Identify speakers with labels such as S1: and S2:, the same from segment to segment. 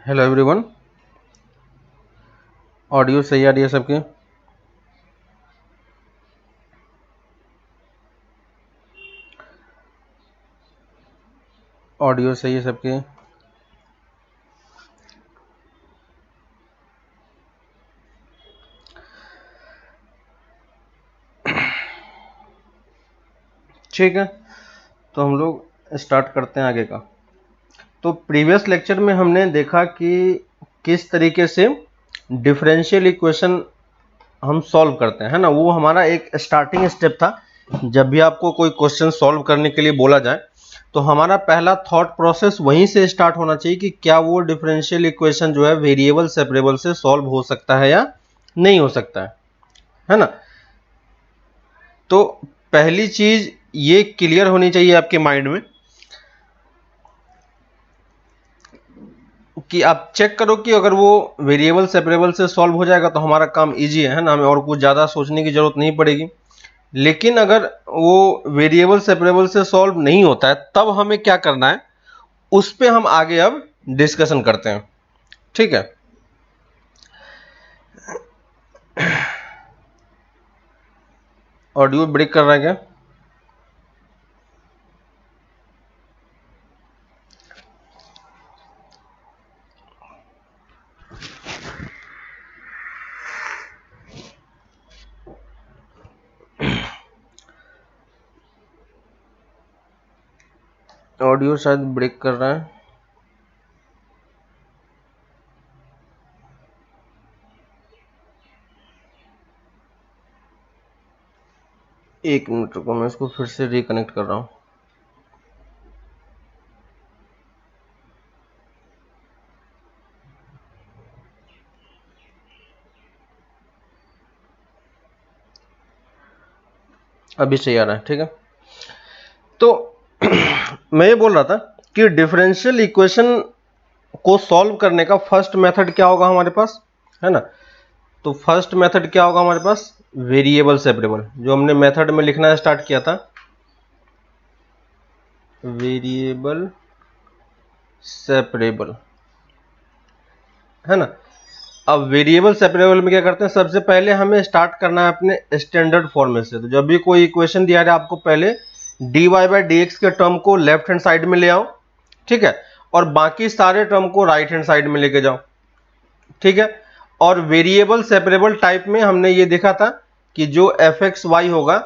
S1: Hello everyone. Audio सही आ रही है सबकी? ऑडियो सही है सबकी? ठीक है, तो हम लोग स्टार्ट करते हैं आगे का। तो प्रीवियस लेक्चर में हमने देखा कि किस तरीके से डिफरेंशियल इक्वेशन हम सॉल्व करते हैं, है ना। वो हमारा एक स्टार्टिंग स्टेप था। जब भी आपको कोई क्वेश्चन सॉल्व करने के लिए बोला जाए तो हमारा पहला थॉट प्रोसेस वहीं से स्टार्ट होना चाहिए कि क्या वो डिफरेंशियल इक्वेशन जो है वेरिएबल सेपरेबल से सॉल्व हो सकता है या नहीं हो सकता है ना। तो पहली चीज ये क्लियर होनी चाहिए आपके माइंड में कि आप चेक करो कि अगर वो वेरिएबल सेपरेबल से सॉल्व हो जाएगा तो हमारा काम इजी है ना, हमें और कुछ ज़्यादा सोचने की जरूरत नहीं पड़ेगी। लेकिन अगर वो वेरिएबल सेपरेबल से सॉल्व नहीं होता है तब हमें क्या करना है, उस पर हम आगे अब डिस्कशन करते हैं। ठीक है, ऑडियो ब्रेक कर रहा है क्या? ऑडियो शायद ब्रेक कर रहा है। एक मिनट रुको, मैं इसको फिर से रिकनेक्ट कर रहा हूँ। अभी सही आ रहा है, ठीक है। तो मैं ये बोल रहा था कि डिफरेंशियल इक्वेशन को सॉल्व करने का फर्स्ट मेथड क्या होगा हमारे पास, है ना। तो फर्स्ट मेथड क्या होगा हमारे पास, वेरिएबल सेपरेबल, जो हमने मेथड में लिखना स्टार्ट किया था, वेरिएबल सेपरेबल, है ना। अब वेरिएबल सेपरेबल में क्या करते हैं, सबसे पहले हमें स्टार्ट करना है अपने स्टैंडर्ड फॉर्मेट से। तो जब भी कोई इक्वेशन दिया जाए आपको पहले dy बाई डी एक्स के टर्म को लेफ्ट हैंड साइड में ले आओ, ठीक है, और बाकी सारे टर्म को राइट हैंड साइड में लेके जाओ, ठीक है। और वेरिएबल सेपरेबल टाइप में हमने ये देखा था कि जो एफ एक्स वाई होगा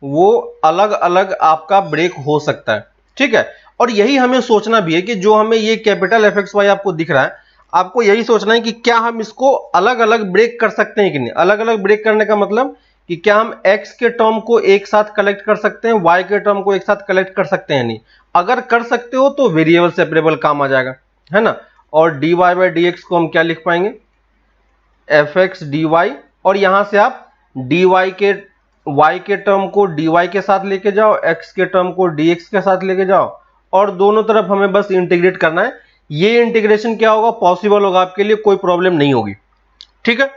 S1: वो अलग अलग आपका ब्रेक हो सकता है, ठीक है। और यही हमें सोचना भी है कि जो हमें ये कैपिटल एफ एक्स वाई आपको दिख रहा है, आपको यही सोचना है कि क्या हम इसको अलग अलग ब्रेक कर सकते हैं कि नहीं। अलग अलग ब्रेक करने का मतलब कि क्या हम x के टर्म को एक साथ कलेक्ट कर सकते हैं, y के टर्म को एक साथ कलेक्ट कर सकते हैं, नहीं। अगर कर सकते हो तो वेरिएबल सेपरेबल काम आ जाएगा, है ना। और dy बाई डी एक्स को हम क्या लिख पाएंगे, एफ एक्स डी वाई, और यहां से आप dy के y के टर्म को dy के साथ लेके जाओ, x के टर्म को dx के साथ लेके जाओ, और दोनों तरफ हमें बस इंटीग्रेट करना है। ये इंटीग्रेशन क्या होगा, पॉसिबल होगा आपके लिए, कोई प्रॉब्लम नहीं होगी, ठीक है।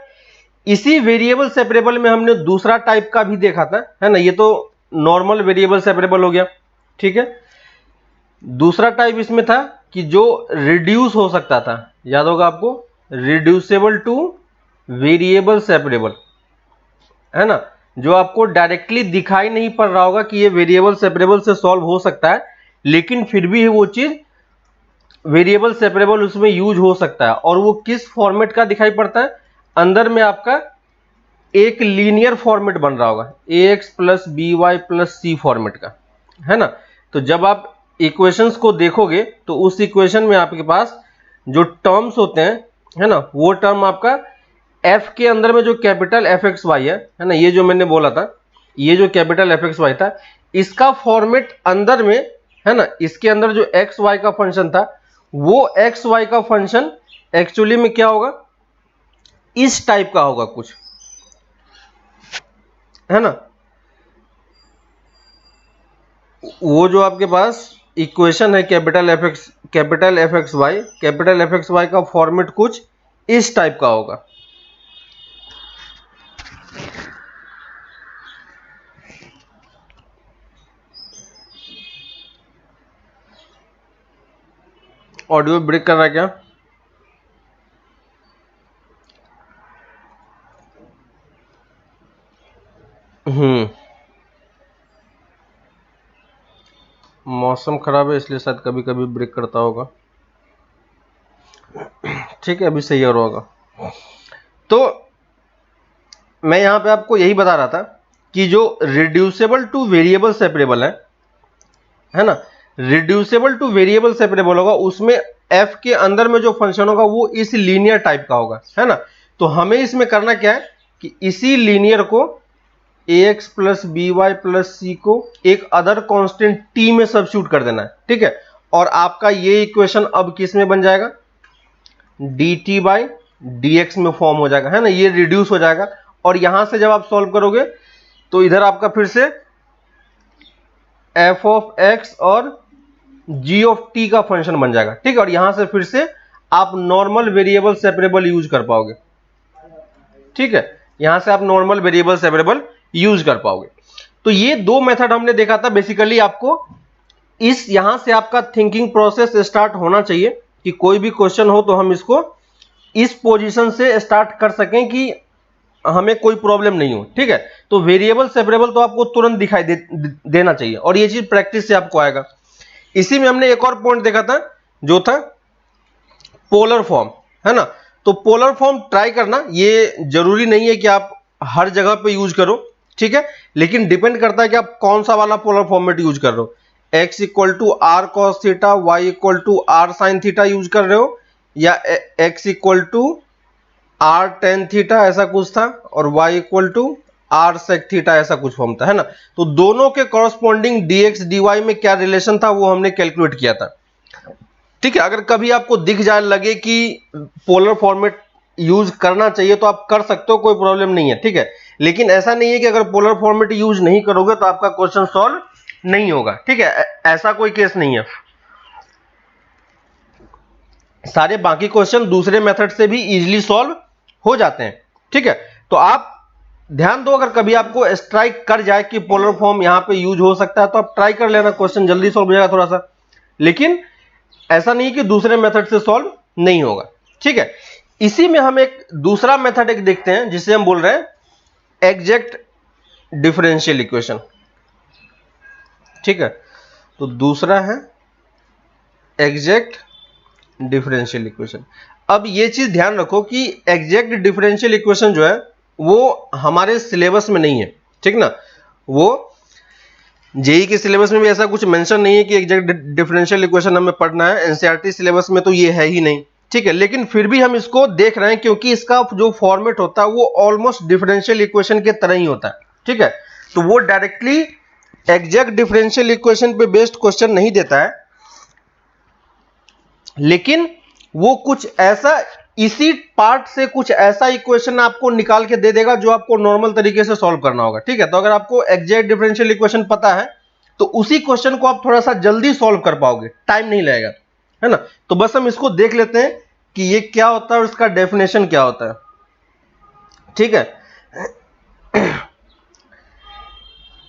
S1: इसी वेरिएबल सेपरेबल में हमने दूसरा टाइप का भी देखा था, है ना। ये तो नॉर्मल वेरिएबल सेपरेबल हो गया, ठीक है। दूसरा टाइप इसमें था कि जो रिड्यूस हो सकता था, याद होगा आपको, रिड्यूसेबल टू वेरिएबल सेपरेबल, है ना। जो आपको डायरेक्टली दिखाई नहीं पड़ रहा होगा कि ये वेरिएबल सेपरेबल से सॉल्व हो सकता है, लेकिन फिर भी वो चीज वेरिएबल सेपरेबल उसमें यूज हो सकता है। और वो किस फॉर्मेट का दिखाई पड़ता है, अंदर में आपका एक लीनियर फॉर्मेट बन रहा होगा, A X plus B Y plus C format का, है ना। तो जब आप इक्वेशंस को देखोगे तो उस इक्वेशन में आपके पास जो टर्म्स होते हैं, है ना, वो टर्म आपका एफ के अंदर में जो कैपिटल एफ एक्स वाई है ना, ये जो मैंने बोला था, ये जो कैपिटल एफ एक्स वाई था, इसका फॉर्मेट अंदर में, है ना, इसके अंदर जो एक्स वाई का फंक्शन था, वो एक्स वाई का फंक्शन एक्चुअली में क्या होगा, इस टाइप का होगा कुछ, है ना। वो जो आपके पास इक्वेशन है कैपिटल एफ एक्स वाई का फॉर्मेट कुछ इस टाइप का होगा। ऑडियो ब्रेक कर रहा है क्या? मौसम खराब है इसलिए शायद कभी कभी ब्रेक करता होगा। ठीक है, अभी सही हो रहा होगा। तो मैं यहां पे आपको यही बता रहा था कि जो रिड्यूसेबल टू वेरिएबल सेपरेबल है ना, रिड्यूसेबल टू वेरिएबल सेपरेबल होगा, उसमें f के अंदर में जो फंक्शन होगा वो इस लीनियर टाइप का होगा, है ना। तो हमें इसमें करना क्या है कि इसी लीनियर को ax plus B Y plus C को एक अदर कांस्टेंट t में सब्स्टिट्यूट कर देना है, ठीक है। और आपका ये इक्वेशन अब किस में बन जाएगा, dt बाई dx में फॉर्म हो जाएगा, है ना, ये रिड्यूस हो जाएगा। और यहां से जब आप सॉल्व करोगे तो इधर आपका फिर से f ऑफ x और g ऑफ t का फंक्शन बन जाएगा, ठीक है। और यहां से फिर से आप नॉर्मल वेरिएबल सेपरेबल यूज कर पाओगे, ठीक है, यहां से आप नॉर्मल वेरिएबल सेपरेबल यूज कर पाओगे। तो ये दो मेथड हमने देखा था। बेसिकली आपको इस यहां से आपका थिंकिंग प्रोसेस स्टार्ट होना चाहिए कि कोई भी क्वेश्चन हो तो हम इसको इस पोजीशन से स्टार्ट कर सकें कि हमें कोई प्रॉब्लम नहीं हो, ठीक है। तो वेरिएबल सेपरेबल तो आपको तुरंत दिखाई देना चाहिए और ये चीज प्रैक्टिस से आपको आएगा। इसी में हमने एक और पॉइंट देखा था जो था पोलर फॉर्म, है ना। तो पोलर फॉर्म ट्राई करना, ये जरूरी नहीं है कि आप हर जगह पे यूज करो, ठीक है, लेकिन डिपेंड करता है कि आप कौन सा वाला पोलर फॉर्मेट यूज कर रहे हो। x equal to r cos theta, y equal to r sine theta use कर रहे हो, या x equal to r tan theta ऐसा कुछ था, और y equal to r sec theta ऐसा कुछ फॉर्म था, है ना। तो दोनों के कॉरस्पॉन्डिंग dx dy में क्या रिलेशन था वो हमने कैलकुलेट किया था, ठीक है। अगर कभी आपको दिख जाए लगे कि पोलर फॉर्मेट यूज करना चाहिए तो आप कर सकते हो, कोई प्रॉब्लम नहीं है, ठीक है। लेकिन ऐसा नहीं है कि अगर पोलर फॉर्मेट यूज नहीं करोगे तो आपका क्वेश्चन सॉल्व नहीं होगा, ठीक है, ऐसा कोई केस नहीं है। सारे बाकी क्वेश्चन दूसरे मेथड से भी इजीली सॉल्व हो जाते हैं, ठीक है। तो आप ध्यान दो, अगर कभी आपको स्ट्राइक कर जाए कि पोलर फॉर्म यहां पे यूज हो सकता है तो आप ट्राई कर लेना, क्वेश्चन जल्दी सॉल्व हो जाएगा थोड़ा सा। लेकिन ऐसा नहीं कि दूसरे मेथड से सॉल्व नहीं होगा, ठीक है। इसी में हम एक दूसरा मेथड एक देखते हैं जिसे हम बोल रहे हैं एग्जैक्ट डिफरेंशियल इक्वेशन, ठीक है। तो दूसरा है एग्जैक्ट डिफरेंशियल इक्वेशन। अब ये चीज ध्यान रखो कि एग्जैक्ट डिफरेंशियल इक्वेशन जो है वो हमारे सिलेबस में नहीं है, ठीक ना। वो जेई के सिलेबस में भी ऐसा कुछ मेंशन नहीं है कि एग्जैक्ट डिफरेंशियल इक्वेशन हमें पढ़ना है, एनसीईआरटी सिलेबस में तो ये है ही नहीं, ठीक है। लेकिन फिर भी हम इसको देख रहे हैं क्योंकि इसका जो फॉर्मेट होता है वो ऑलमोस्ट डिफरेंशियल इक्वेशन के तरह ही होता है, ठीक है। तो वो डायरेक्टली एग्जैक्ट डिफरेंशियल इक्वेशन पे बेस्ड क्वेश्चन नहीं देता है, लेकिन वो कुछ ऐसा इसी पार्ट से कुछ ऐसा इक्वेशन आपको निकाल के दे देगा जो आपको नॉर्मल तरीके से सॉल्व करना होगा, ठीक है। तो अगर आपको एग्जैक्ट डिफरेंशियल इक्वेशन पता है तो उसी क्वेश्चन को आप थोड़ा सा जल्दी सॉल्व कर पाओगे, टाइम नहीं लगेगा, है ना। तो बस हम इसको देख लेते हैं कि ये क्या होता है और इसका डेफिनेशन क्या होता है, ठीक है।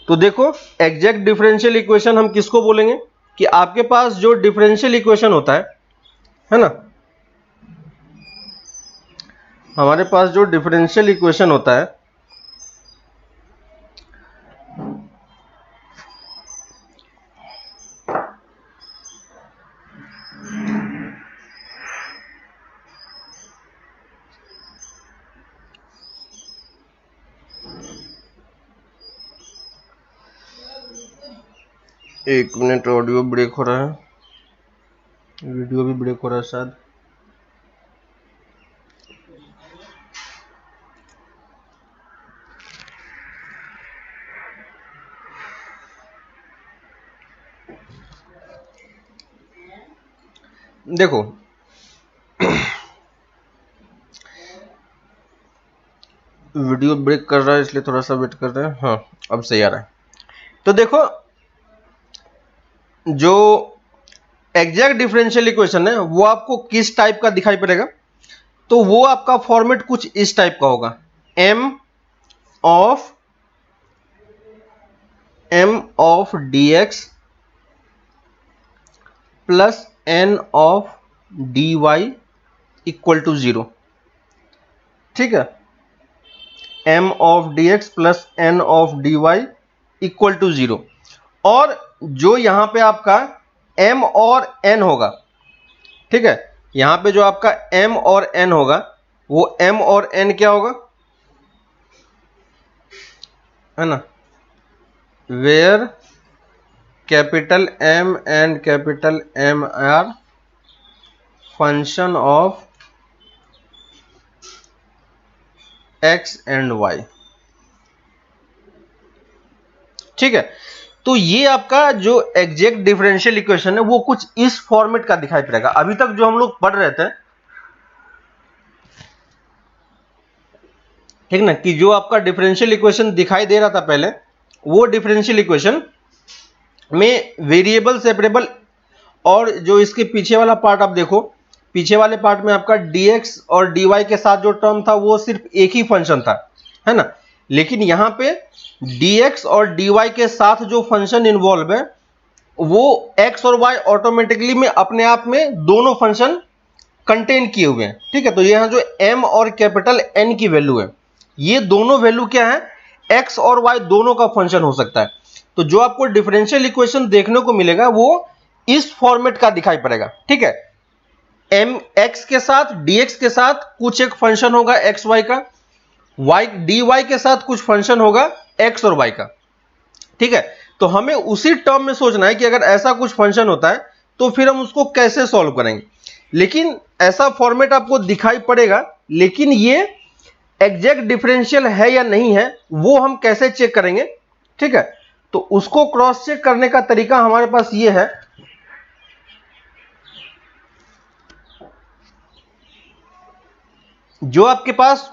S1: तो देखो एग्जैक्ट डिफरेंशियल इक्वेशन हम किसको बोलेंगे कि आपके पास जो डिफरेंशियल इक्वेशन होता है ना, हमारे पास जो डिफरेंशियल इक्वेशन होता है एक मिनट, ऑडियो ब्रेक हो रहा है, वीडियो भी ब्रेक हो रहा है शायद। देखो वीडियो ब्रेक कर रहा है इसलिए थोड़ा सा वेट कर रहे हैं। हाँ अब सही आ रहा है। तो देखो जो एग्जैक्ट डिफरेंशियल इक्वेशन है वो आपको किस टाइप का दिखाई पड़ेगा, तो वो आपका फॉर्मेट कुछ इस टाइप का होगा, m of dx plus n of dy equal to 0, ठीक है। m of dx plus n of dy equal to 0। और जो यहां पे आपका m और n होगा, ठीक है, यहां पे जो आपका m और n होगा वो m और n क्या होगा, है ना, where capital M and capital M are function of x and y। ठीक है, तो ये आपका जो एग्जैक्ट डिफरेंशियल इक्वेशन है वो कुछ इस फॉर्मेट का दिखाई पड़ेगा। अभी तक जो हम लोग पढ़ रहे थे, ठीक ना, कि जो आपका डिफरेंशियल इक्वेशन दिखाई दे रहा था पहले, वो डिफरेंशियल इक्वेशन में वेरिएबल सेपरेबल, और जो इसके पीछे वाला पार्ट आप देखो, पीछे वाले पार्ट में आपका dx और dy के साथ जो टर्म था वो सिर्फ एक ही फंक्शन था, है ना। लेकिन यहां पे dx और dy के साथ जो फंक्शन इन्वॉल्व है वो x और y ऑटोमेटिकली में अपने आप में दोनों फंक्शन कंटेन किए हुए हैं। ठीक है, तो यहां जो m और कैपिटल N की वैल्यू है, ये दोनों वैल्यू क्या है, x और y दोनों का फंक्शन हो सकता है। तो जो आपको डिफरेंशियल इक्वेशन देखने को मिलेगा वो इस फॉर्मेट का दिखाई पड़ेगा। ठीक है, m x के साथ dx के साथ कुछ एक फंक्शन होगा x y का, y dy के साथ कुछ फंक्शन होगा x और y का। ठीक है, तो हमें उसी टर्म में सोचना है कि अगर ऐसा कुछ फंक्शन होता है तो फिर हम उसको कैसे सॉल्व करेंगे। लेकिन ऐसा फॉर्मेट आपको दिखाई पड़ेगा, लेकिन ये एग्जैक्ट डिफरेंशियल है या नहीं है वो हम कैसे चेक करेंगे। ठीक है, तो उसको क्रॉस चेक करने का तरीका हमारे पास ये है, जो आपके पास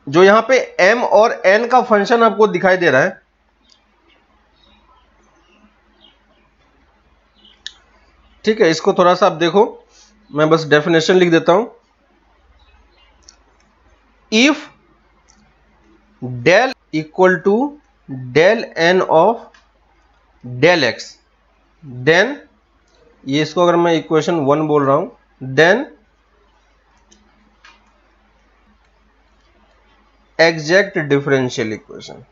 S1: जो यहां पे m और n का फंक्शन आपको दिखाई दे रहा है, ठीक है, इसको थोड़ा सा आप देखो, मैं बस डेफिनेशन लिख देता हूं। If del equal to del n of del x, then, ये इसको अगर मैं इक्वेशन 1 बोल रहा हूं, देन एग्जैक्ट डिफरेंशियल इक्वेशन।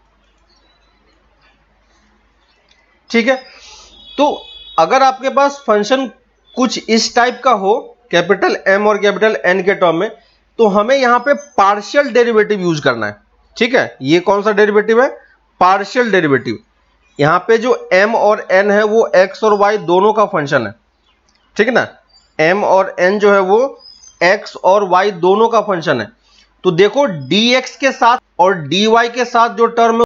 S1: ठीक है, तो अगर आपके पास फंक्शन कुछ इस टाइप का हो, कैपिटल M और कैपिटल N के टर्म में, तो हमें यहां पे पार्शियल डेरिवेटिव यूज करना है। ठीक है, ये कौन सा डेरिवेटिव है, पार्शियल डेरिवेटिव। यहां पे जो M और N है वो x और y दोनों का फंक्शन है। ठीक है ना, M और N जो है वो x और y दोनों का फंक्शन है। तो देखो dx के साथ और dy के साथ जो टर्म है,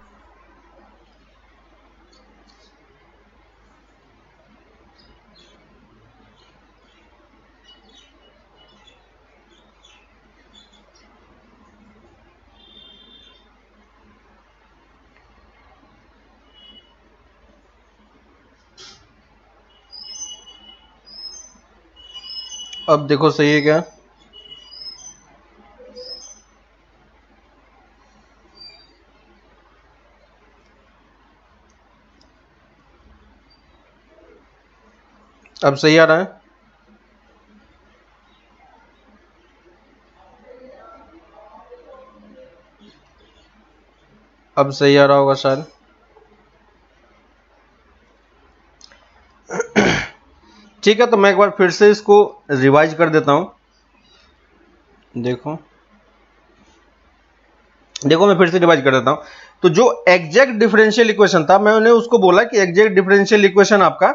S1: अब देखो सही है क्या, अब सही आ रहा है। अब सही आ रहा होगा शायद। ठीक है, तो मैं एक बार फिर से इसको रिवाइज कर देता हूं। देखो मैं फिर से रिवाइज कर देता हूं। तो जो एग्जैक्ट डिफरेंशियल इक्वेशन था, मैंने उसको बोला कि एग्जैक्ट डिफरेंशियल इक्वेशन आपका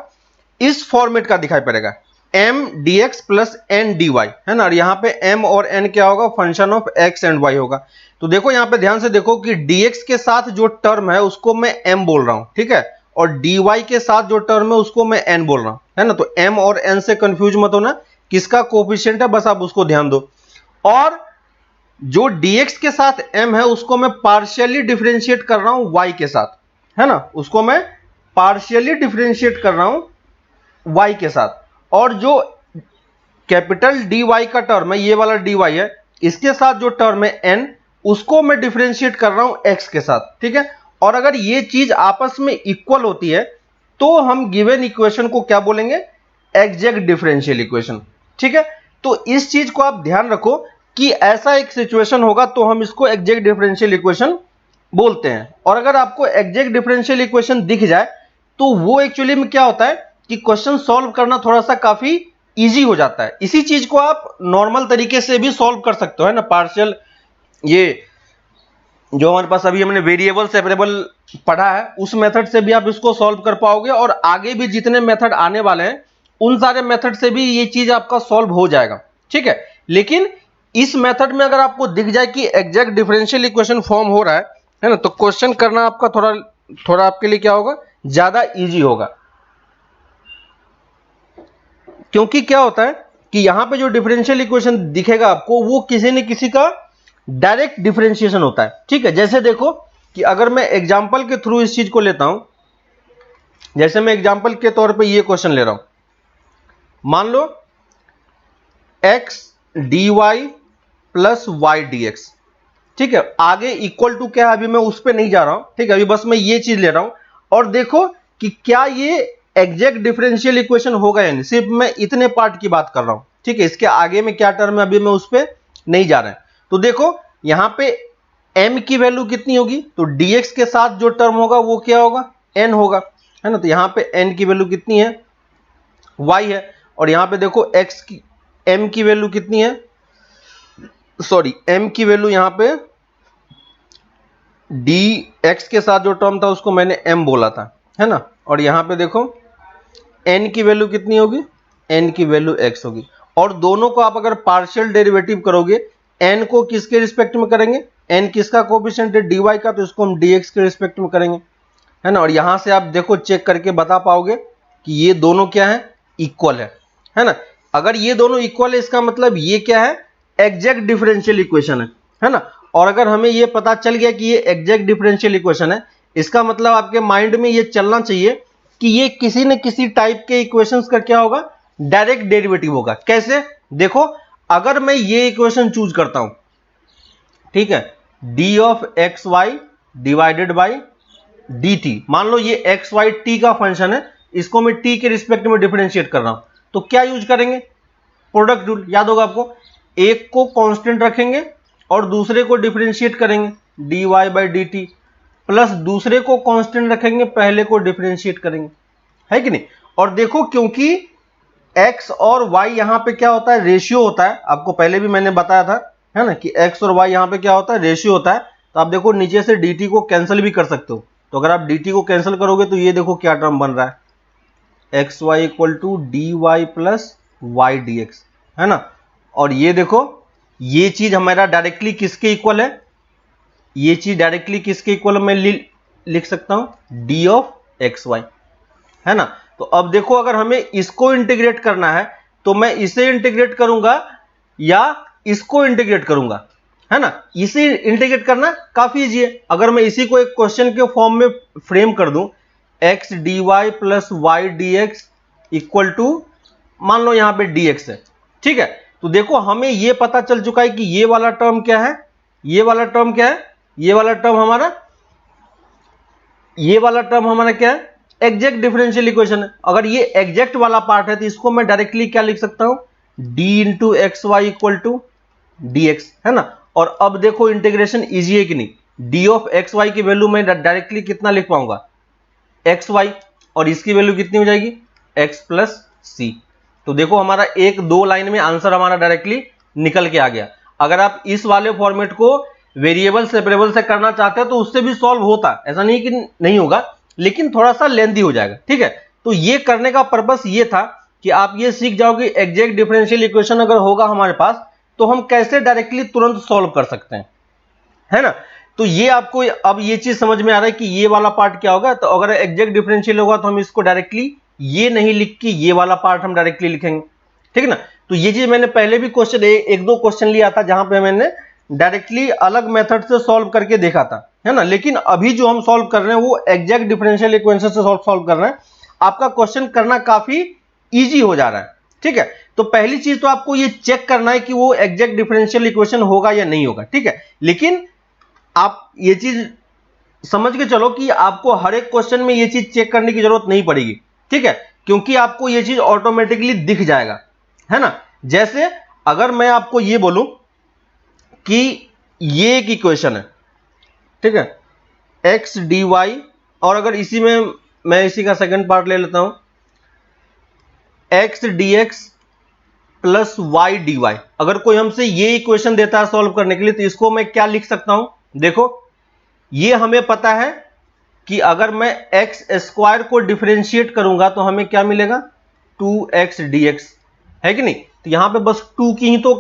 S1: इस फॉर्मेट का दिखाई पड़ेगा, m dx plus n dy, है ना। और यहां पे m और n क्या होगा, function of x and y होगा। तो देखो यहां पे ध्यान से देखो कि dx के साथ जो टर्म है उसको मैं m बोल रहा हूं, ठीक है, और dy के साथ जो टर्म है उसको मैं n बोल रहा हूं, है ना। तो m और n से कंफ्यूज मत होना, किसका कोफिशिएंट है बस आप उसको ध्यान दो। और जो dx के साथ m है उसको मैं पार्शियली डिफरेंशिएट कर रहा हूं y के साथ, है ना, उसको मैं पार्शियली डिफरेंशिएट कर रहा हूं y के साथ। और जो कैपिटल dy का टर्म है, ये वाला dy है, इसके साथ जो टर्म है n, उसको मैं डिफरेंशिएट कर रहा हूं x के साथ। ठीक है, और अगर ये चीज आपस में इक्वल होती है तो हम गिवन इक्वेशन को क्या बोलेंगे, एग्जैक्ट डिफरेंशियल इक्वेशन। ठीक है, तो इस चीज को आप ध्यान रखो कि ऐसा एक सिचुएशन होगा तो हम इसको एग्जैक्ट डिफरेंशियल इक्वेशन बोलते हैं। और अगर आपको एग्जैक्ट डिफरेंशियल इक्वेशन दिख जाए तो वो एक्चुअली में क्या होता है कि क्वेश्चन सॉल्व करना थोड़ा सा काफी इजी हो जाता है। इसी चीज को आप नॉर्मल तरीके से भी सॉल्व कर सकते हो, है ना। पार्शियल, ये जो हमारे पास अभी हमने वेरिएबल सेपरेबल पढ़ा है, उस मेथड से भी आप इसको सॉल्व कर पाओगे, और आगे भी जितने मेथड आने वाले हैं उन सारे मेथड से भी ये चीज आपका सॉल्व हो जाएगा, ठीक है। लेकिन इस मेथड में अगर आपको दिख जाए कि एग्जैक्ट डिफरेंशियल इक्वेशन फॉर्म हो रहा है ना, तो क्वेश्चन करना आपका थोड़ा आपके लिए क्या होगा, ज्यादा इजी होगा। क्योंकि क्या होता है कि यहां पे जो डिफरेंशियल इक्वेशन दिखेगा आपको, वो किसी न किसी का डायरेक्ट डिफरेंशिएशन होता है, ठीक है। जैसे देखो कि अगर मैं एग्जांपल के थ्रू इस चीज को लेता हूं, जैसे मैं एग्जांपल के तौर पे ये क्वेश्चन ले रहा हूं, मान लो x dy plus y dx, ठीक है। आगे इक्वल टू क्या है अभी मैं उस पर नहीं जा रहा हूं, ठीक है। अभी बस मैं ये चीज ले रहा हूं और देखो कि क्या ये एग्जैक्ट डिफरेंशियल इक्वेशन होगा या नहीं। सिर्फ मैं इतने पार्ट की बात कर रहा हूं, ठीक है। इसके आगे में क्या टर्म है अभी मैं उस पर नहीं जा रहा है। तो देखो यहां पे m की वैल्यू कितनी होगी, तो dx के साथ जो टर्म होगा वो क्या होगा, n होगा, है ना। तो यहां पे n की वैल्यू कितनी है, y है। और यहां पे देखो x की m की वैल्यू कितनी है, सॉरी m की वैल्यू यहां पे dx के साथ जो टर्म था उसको मैंने m बोला था, है ना। और यहां पे देखो n की वैल्यू कितनी होगी, n की वैल्यू x होगी। और दोनों को आप अगर पार्शियल डेरिवेटिव करोगे, n को किसके रिस्पेक्ट में करेंगे, n किसका कोएफिशिएंट है, dy का, तो इसको हम dx के रिस्पेक्ट में करेंगे, है ना। और यहां से आप देखो चेक करके बता पाओगे कि ये दोनों क्या है, इक्वल है ना। अगर ये दोनों इक्वल है इसका मतलब ये क्या है, एग्जैक्ट डिफरेंशियल इक्वेशन है ना। और अगर हमें ये पता चल गया कि ये एग्जैक्ट डिफरेंशियल इक्वेशन है, इसका मतलब आपके माइंड में ये चलना चाहिए कि ये किसी न किसी टाइप के इक्वेशंस का क्या होगा, डायरेक्ट डेरिवेटिव होगा। कैसे, देखो अगर मैं ये इक्वेशन चूज करता हूं, ठीक है, d of x y divided by d t, मान लो ये एक्स वाई टी का फंक्शन है, इसको मैं टी के रिस्पेक्ट में डिफरेंशिएट कर रहा हूं, तो क्या यूज करेंगे, प्रोडक्ट रूल, याद होगा आपको। एक को कांस्टेंट रखेंगे और दूसरे को डिफरेंशिएट करेंगे dy by d T, plus दूसरे को कांस्टेंट रखेंगे, पहले को डिफरेंशिएट करेंगे, है कि नहीं। और देखो क्योंकि x और y यहां पे क्या होता है, रेशियो होता है, आपको पहले भी मैंने बताया था, है ना, कि x और y यहां पे क्या होता है, रेशियो होता है। तो आप देखो नीचे से dt को कैंसिल भी कर सकते हो। तो अगर आप dt को कैंसिल करोगे तो ये देखो क्या टर्म बन रहा है, x Y equal to d y plus Y D x, है ना। और ये देखो ये चीज हमारा डायरेक्टली किसके इक्वल है, ये चीज डायरेक्टली किसके इक्वल मैं लिख सकता हूं, डी ऑफ एक्स वाई, है ना। तो अब देखो अगर हमें इसको इंटीग्रेट करना है तो मैं इसे इंटीग्रेट करूंगा या इसको इंटीग्रेट करूंगा, है ना। इसे इंटीग्रेट करना काफी इजी है। अगर मैं इसी को एक क्वेश्चन के फॉर्म में फ्रेम कर दूं, x D y plus Y D x equal to, मान लो यहां पे dx है, ठीक है। तो देखो हमें यह पता चल चुका है कि ये वाला टर्म क्या है, ये वाला टर्म क्या है, ये वाला टर्म हमारा क्या है, एग्जैक्ट डिफरेंशियल इक्वेशन है। अगर ये एग्जैक्ट वाला पार्ट है तो इसको मैं डायरेक्टली क्या लिख सकता हूं, d into x Y equal to d x, है ना। और अब देखो इंटीग्रेशन इजी है कि नहीं, d ऑफ एक्स वाई की वैल्यू मैं डायरेक्टली कितना लिख पाऊंगा, एक्स वाई, और इसकी वैल्यू कितनी हो जाएगी, x प्लस सी। तो देखो हमारा एक दो लाइन में आंसर हमारा डायरेक्टली निकल के आ गया। अगर आप इस वाले फॉर्मेट को वेरिएबल सेपरेबल से करना चाहते हैं तो उससे भी सॉल्व होता, ऐसा नहीं कि नहीं होगा, लेकिन थोड़ा सा लेंथी हो जाएगा, ठीक है। तो ये करने का पर्पस ये था कि आप ये सीख जाओ कि एग्जैक्ट डिफरेंशियल इक्वेशन अगर होगा हमारे पास तो हम कैसे डायरेक्टली तुरंत सॉल्व कर सकते हैं, है ना। तो ये आपको अब ये चीज समझ में आ रहा है कि ये वाला पार्ट क्या होगा। तो अगर एग्जैक्ट डिफरेंशियल होगा तो हम इसको डायरेक्टली ये नहीं लिख के ये वाला पार्ट हम डायरेक्टली लिखेंगे, ठीक है ना। तो ये चीज मैंने पहले भी क्वेश्चन एक दो क्वेश्चन लिया था जहां पे मैंने डायरेक्टली अलग मेथड से सॉल्व करके देखा था, है ना। लेकिन अभी जो हम सॉल्व कर रहे हैं वो एग्जैक्ट डिफरेंशियल इक्वेशन से सॉल्व कर रहे हैं। आपका क्वेश्चन करना काफी इजी हो जा रहा है, ठीक है। तो पहली चीज तो आपको ये चेक करना है कि वो एग्जैक्ट डिफरेंशियल इक्वेशन होगा या नहीं होगा, ठीक है। लेकिन आप ये चीज समझ के चलो कि आपको हर एक क्वेश्चन में ये चीज चेक करने की जरूरत नहीं पड़ेगी, ठीक है, क्योंकि आपको ये चीज ऑटोमेटिकली दिख जाएगा, है ना। जैसे अगर मैं आपको ये बोलूं कि ये एक इक्वेशन है, ठीक है, एक्स डी वाई, और अगर इसी में मैं इसी का सेकंड पार्ट ले लेता हूं, x D x plus Y D y. अगर कोई हमसे ये इक्वेशन देता है सॉल्व करने के लिए, तो इसको मैं क्या लिख सकता हूं? देखो, ये हमें पता है कि अगर मैं एक्स स्क्वायर को डिफरेंशिएट करूंगा तो हमें क्या मिलेगा? 2x dx, है कि नहीं? तो यहां पे बस 2 की ही तो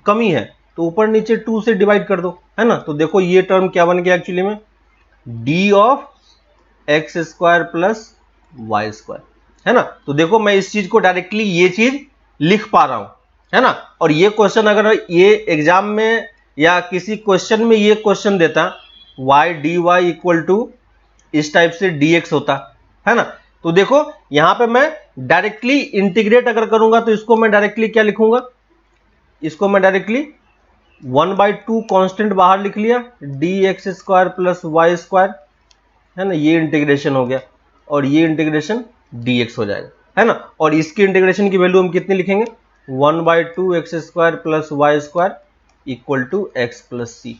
S1: कमी है, तो ऊपर नीचे 2 से डिवाइड कर दो, है ना? तो देखो ये टर्म क्या बन गया एक्चुअली में, d of x square plus Y square, है ना? तो देखो मैं इस चीज को डायरेक्टली ये चीज लिख पा रहा हूं, है ना? और ये क्वेश्चन अगर ये एग्जाम में या किसी क्वेश्चन में ये क्वेश्चन देता y dy इक्वल टू इस टाइप से dx होता, है ना? तो देखो यहां पे मैं डायरेक्टली इंटीग्रेट अगर करूंगा तो इसको मैं डायरेक्टली क्या लिखूंगा? इसको मैं डायरेक्टली 1/2 कांस्टेंट बाहर लिख लिया, dx square plus Y square, है ना? ये इंटीग्रेशन हो गया और ये इंटीग्रेशन dx हो जाएगा, है ना? और इसकी इंटीग्रेशन की वैल्यू हम कितनी लिखेंगे? 1/2 X square plus Y square equal to X plus C,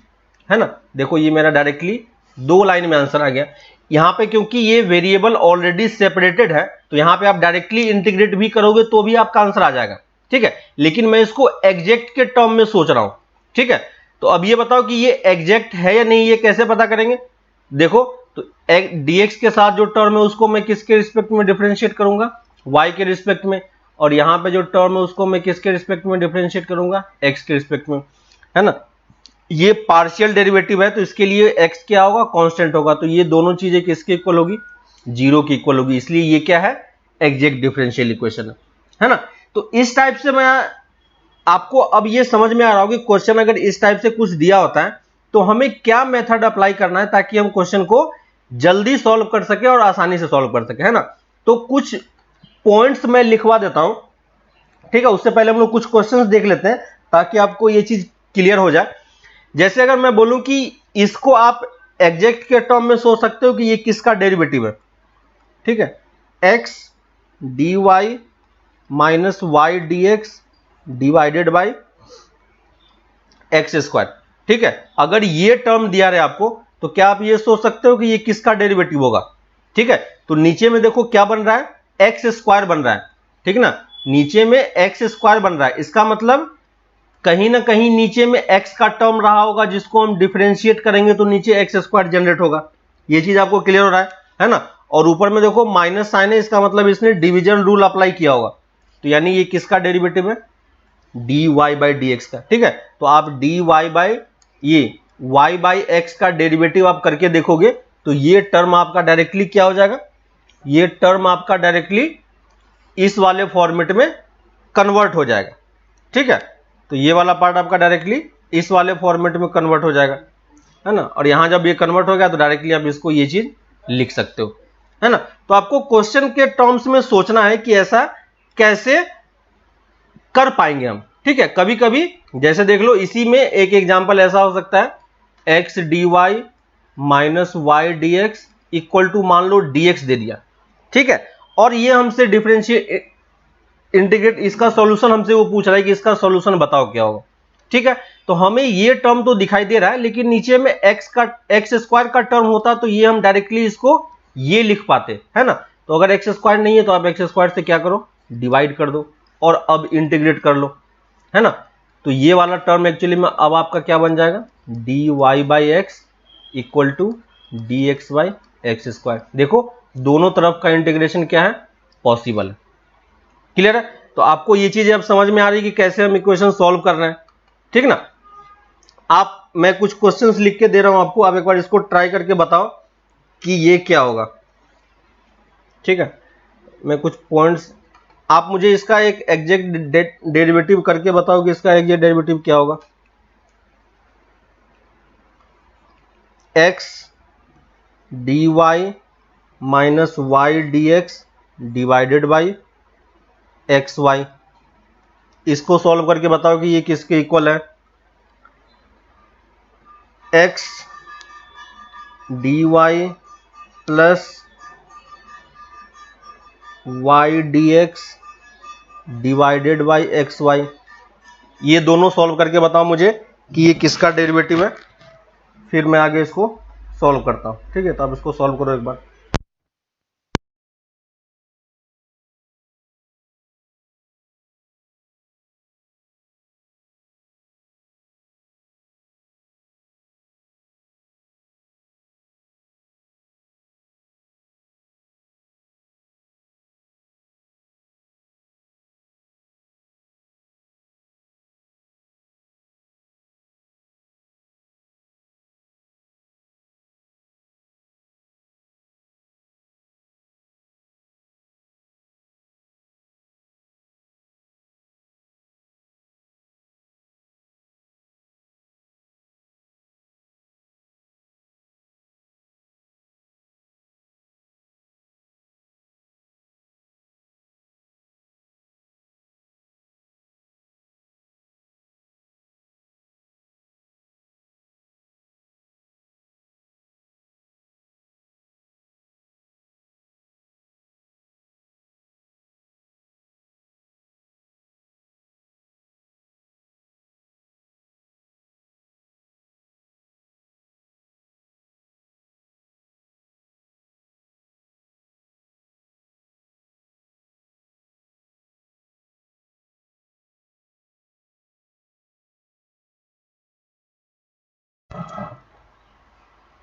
S1: है ना? देखो ये मेरा डायरेक्टली 2 लाइन में आंसर आ गया। यहां पे क्योंकि ये वेरिएबल ऑलरेडी सेपरेटेड है, तो यहां पे आप डायरेक्टली इंटीग्रेट भी करोगे तो भी आपका आंसर आ जाएगा, ठीक है? लेकिन मैं इसको एग्जैक्ट के टर्म में सोच रहा हूं, ठीक है? तो अब ये बताओ कि ये एग्जैक्ट है या नहीं, ये कैसे पता करेंगे? देखो, तो dx के साथ जो टर्म है उसको मैं किसके रिस्पेक्ट में डिफरेंशिएट करूंगा? y के रिस्पेक्ट में। और यहां पे जो टर्म है उसको मैं किसके रिस्पेक्ट में डिफरेंशिएट करूंगा? x के रिस्पेक्ट में, है ना? ये पार्शियल डेरिवेटिव है तो इसके लिए x क्या होगा? कांस्टेंट होगा। तो ये दोनों चीजें किसके इक्वल होगी? 0 की इक्वल होगी। इसलिए ये क्या है? एग्जैक्ट डिफरेंशियल इक्वेशन है ना? तो इस टाइप से मैं आपको अब ये समझ में आ रहा होगा कि क्वेश्चन अगर इस टाइप से कुछ दिया होता है तो हमें क्या मेथड अप्लाई करना है ताकि हम क्वेश्चन को जल्दी सॉल्व कर सके और आसानी से सॉल्व कर सके, है ना? तो कुछ पॉइंट्स मैं लिखवा देता हूं, ठीक है? उससे पहले हम लोग कुछ क्वेश्चंस देख लेते हैं ताकि आपको ये चीज क्लियर हो जाए। जैसे अगर मैं बोलूं कि इसको आप एग्जैक्ट के टर्म में सोच सकते हो कि ये किसका डेरिवेटिव है, ठीक है? x dy minus Y D x divided by x square, ठीक है? अगर ये टर्म दिया रहे आपको तो क्या आप ये सोच सकते हो कि ये किसका डेरिवेटिव होगा, ठीक है? तो नीचे में देखो क्या बन रहा है? एक्स स्क्वायर बन रहा है, ठीक ना? नीचे में एक्स स्क्वायर बन रहा है, इसका मतलब कहीं ना कहीं नीचे में x का टर्म रहा होगा जिसको हम डिफरेंशिएट करेंगे तो नीचे एक्स स्क्वायर जनरेट होगा। ये चीज आपको क्लियर हो रहा है ना? और ऊपर में देखो माइनस साइन है, इसका मतलब इसने डिवीजन रूल अप्लाई किया होगा, तो यानी ये किसका डेरिवेटिव है? dy बाई डी एक्स का, ठीक है? तो आप dy बाई ये y बाई एक्स का डेरिवेटिव आप करके देखोगे तो ये टर्म आपका डायरेक्टली क्या हो जाएगा? ये टर्म आपका डायरेक्टली इस वाले फॉर्मेट में कन्वर्ट हो जाएगा, ठीक है? तो ये वाला पार्ट आपका डायरेक्टली इस वाले फॉर्मेट में कन्वर्ट हो जाएगा, है ना? और यहां जब ये कन्वर्ट हो गया तो डायरेक्टली आप इसको ये चीज लिख सकते हो, है ना? तो आपको क्वेश्चन के टर्म्स में सोचना है कि ऐसा कैसे कर पाएंगे हम, ठीक है? कभी कभी जैसे देख लो, इसी में एक एग्जांपल ऐसा हो सकता है, x D y minus Y D x equal to मान लो dx दे दिया, ठीक है? और ये हमसे डिफरेंशिएट इंटीग्रेट, इसका सॉल्यूशन हमसे वो पूछ रहा है कि इसका सॉल्यूशन बताओ क्या होगा, ठीक है? तो हमें ये टर्म तो दिखाई दे रहा है, लेकिन नीचे में एक्स स्क्वायर का टर्म होता तो ये हम डायरेक्टली इसको ये लिख पाते, है ना? तो अगर एक्स स्क्वायर नहीं है तो आप एक्स स्क्वायर से क्या करो? डिवाइड कर दो और अब इंटीग्रेट कर लो, है ना? तो ये वाला टर्म एक्चुअली में अब आपका क्या बन जाएगा? dy by x equal to d x by x square. देखो दोनों तरफ का इंटीग्रेशन क्या है? पॉसिबल है। क्लियर है? तो आपको ये चीजें अब समझ में आ रही है कि कैसे हम इक्वेशन सॉल्व कर रहे हैं, ठीक ना? मैं कुछ क्वेश्चंस लिख के दे रहा हूं आपको, आप एक बार इसको ट्राई करके बताओ कि ये क्या होगा, ठीक है? मैं कुछ पॉइंट्स, आप मुझे इसका एक एग्जैक्ट डेरिवेटिव करके बताओ कि इसका एग्जैक्ट डेरिवेटिव क्या होगा। X D y minus Y D x divided by x y, इसको सॉल्व करके बताओ कि ये किसके इक्वल है? X D y plus Y D x divided by x y, ये दोनों सॉल्व करके बताओ मुझे कि ये किसका डेरिवेटिव है, फिर मैं आगे इसको सॉल्व करता हूँ। ठीक है, तो आप इसको सॉल्व करो एक बार।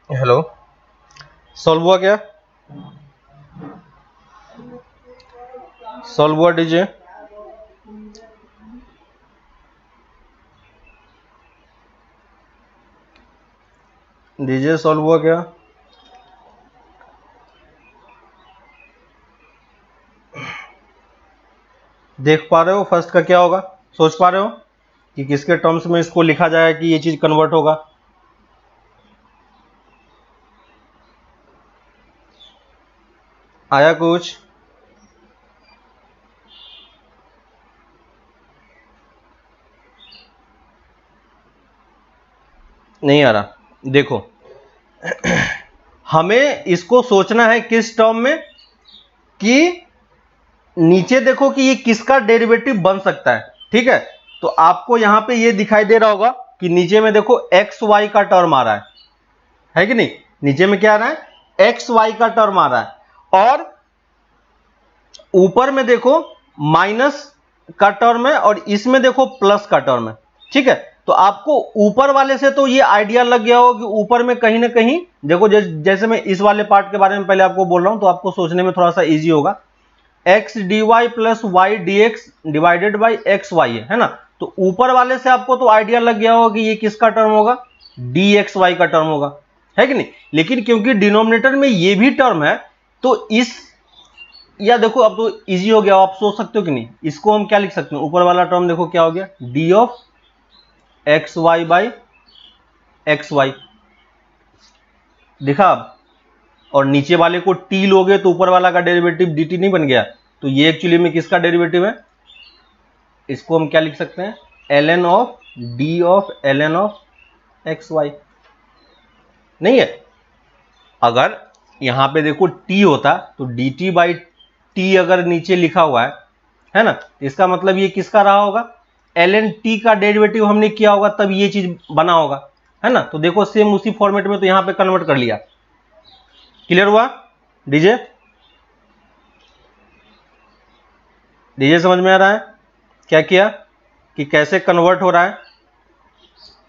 S1: हेलो, सॉल्व हुआ क्या? सॉल्व हुआ डीजे? डीजे सॉल्व हुआ क्या? देख पा रहे हो फर्स्ट का क्या होगा? सोच पा रहे हो कि किसके टर्म्स में इसको लिखा जाए कि ये चीज कन्वर्ट होगा? आया कुछ? नहीं आ रहा? देखो हमें इसको सोचना है किस टर्म में, कि नीचे देखो कि ये किसका डेरिवेटिव बन सकता है। ठीक है, तो आपको यहां पे ये दिखाई दे रहा होगा कि नीचे में देखो एक्स वाई का टर्म आ रहा है कि नहीं? नीचे में क्या आ रहा है? एक्स वाई का टर्म आ रहा है, और ऊपर में देखो माइनस का टर्म है, और इसमें देखो प्लस का टर्म है। ठीक है, तो आपको ऊपर वाले से तो ये आइडिया लग गया हो कि ऊपर में कहीं ना कहीं देखो, जैसे मैं इस वाले पार्ट के बारे में पहले आपको बोल रहा हूं तो आपको सोचने में थोड़ा सा इजी होगा। X D y plus Y D x divided by x y है ना? तो ऊपर वाले से आपको तो आइडिया लग गया होगा कि ये किसका टर्म होगा? डी एक्स वाई का टर्म होगा, है कि नहीं? लेकिन क्योंकि डिनोमिनेटर में ये भी टर्म है, तो इस, या देखो अब तो इजी हो गया, आप सोच सकते हो कि नहीं, इसको हम क्या लिख सकते हैं? ऊपर वाला टर्म देखो क्या हो गया, d of x y by x y, दिखा अब? और नीचे वाले को टी लोगे तो ऊपर वाला का डेरिवेटिव डी टी नहीं बन गया? तो ये एक्चुअली में किसका डेरिवेटिव है? इसको हम क्या लिख सकते हैं? L n of D of l n of x y, नहीं है? अगर यहां पे देखो टी होता तो डी टी बाई टी अगर नीचे लिखा हुआ है ना, इसका मतलब ये किसका रहा होगा? एल एन टी का डेरिवेटिव हमने किया होगा, तब ये चीज बना होगा, है ना? तो देखो सेम उसी फॉर्मेट में तो यहां पे कन्वर्ट कर लिया। क्लियर हुआ डीजे? डीजे समझ में आ रहा है क्या किया, कि कैसे कन्वर्ट हो रहा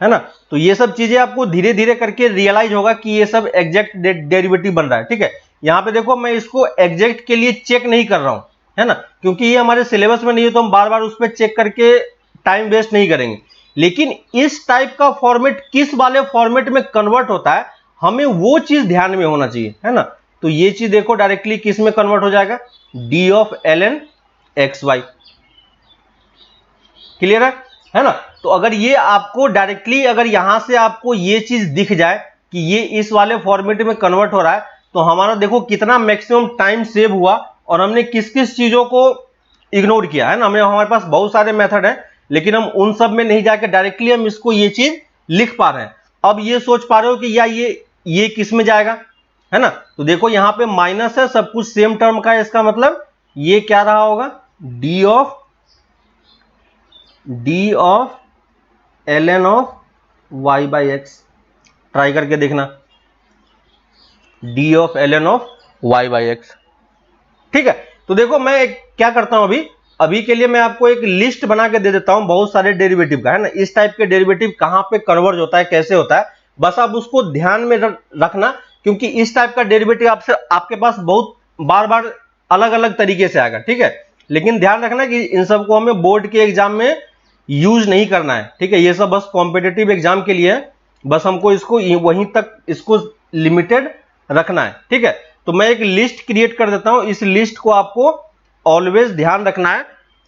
S1: है ना? तो ये सब चीजें आपको धीरे धीरे करके रियलाइज होगा कि ये सब एग्जैक्ट डेरिवेटिव बन रहा है। ठीक है, यहां पे देखो मैं इसको एग्जैक्ट के लिए चेक नहीं कर रहा हूं, है ना, क्योंकि ये हमारे सिलेबस में नहीं है, तो हम बार बार उस पर चेक करके टाइम वेस्ट नहीं करेंगे। लेकिन इस टाइप का फॉर्मेट किस वाले फॉर्मेट में कन्वर्ट होता है, हमें वो चीज ध्यान में होना चाहिए, है ना? तो ये चीज देखो डायरेक्टली किस में कन्वर्ट हो जाएगा? D of l n x y. Clear है ना? तो अगर ये आपको डायरेक्टली, अगर यहां से आपको ये चीज दिख जाए कि ये इस वाले फॉर्मेट में कन्वर्ट हो रहा है, तो हमारा देखो कितना मैक्सिमम टाइम सेव हुआ, और हमने किस किस चीजों को इग्नोर किया, है ना? हमारे पास बहुत सारे मेथड है, लेकिन हम उन सब में नहीं जाके डायरेक्टली हम इसको ये चीज लिख पा रहे हैं। अब ये सोच पा रहे हो कि या ये किस में जाएगा, है ना? तो देखो यहां पे माइनस है, सब कुछ सेम टर्म का है, इसका मतलब ये क्या रहा होगा? D of l n of y by x, try करके देखना, d of ln of y by x. ठीक है, तो देखो मैं क्या करता हूं, अभी के लिए मैं आपको एक लिस्ट बना के दे देता हूं बहुत सारे डेरिवेटिव का, है ना। इस टाइप के डेरिवेटिव कहां पे कन्वर्ज होता है, कैसे होता है, बस आप उसको ध्यान में रखना, क्योंकि इस टाइप का डेरिवेटिव आपके पास बहुत बार बार अलग अलग तरीके से आएगा। ठीक है, लेकिन ध्यान रखना कि इन सबको हमें बोर्ड के एग्जाम में यूज नहीं करना है। ठीक है, ये सब बस कॉम्पिटिटिव एग्जाम के लिए है, बस हमको इसको वहीं तक इसको लिमिटेड रखना है। ठीक है, तो मैं एक लिस्ट क्रिएट कर देता हूं, इस लिस्ट को आपको ऑलवेज ध्यान रखना है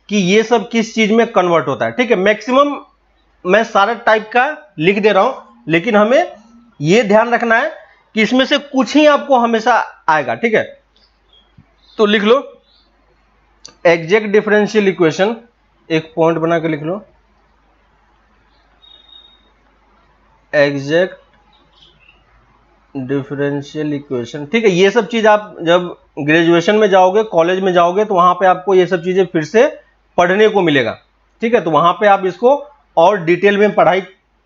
S1: कि ये सब किस चीज में कन्वर्ट होता है। ठीक है, मैक्सिमम मैं सारा टाइप का लिख दे रहा हूं, लेकिन हमें यह ध्यान रखना है कि इसमें से कुछ ही आपको हमेशा आएगा। ठीक है, तो लिख लो एग्जैक्ट डिफरेंशियल इक्वेशन, एक पॉइंट बना के लिख लो, एग्जैक्ट डिफरेंशियल इक्वेशन। ठीक है, ये सब चीज आप जब ग्रेजुएशन में जाओगे, कॉलेज में जाओगे, तो वहां पे आपको ये सब चीजें फिर से पढ़ने को मिलेगा। ठीक है, तो वहां पे आप इसको और डिटेल में पढ़ाई